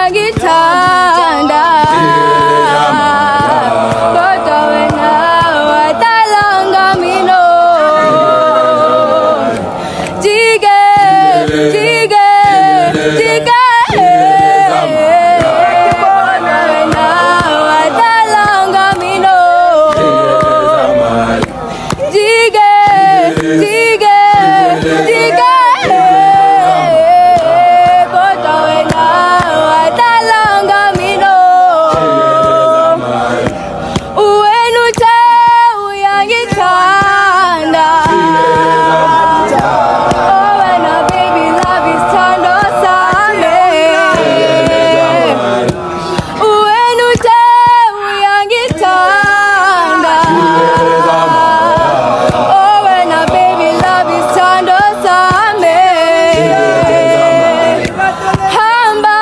uyangithanda kodwa wena watalanga mina jike jike jike kodwa wena watalanga mina jike jike jike kodwa wena watalanga mina wena uthe uyangithanda oh wena baby love is thando sami wena uthe uyangithanda oh wena baby love is thando sami hamba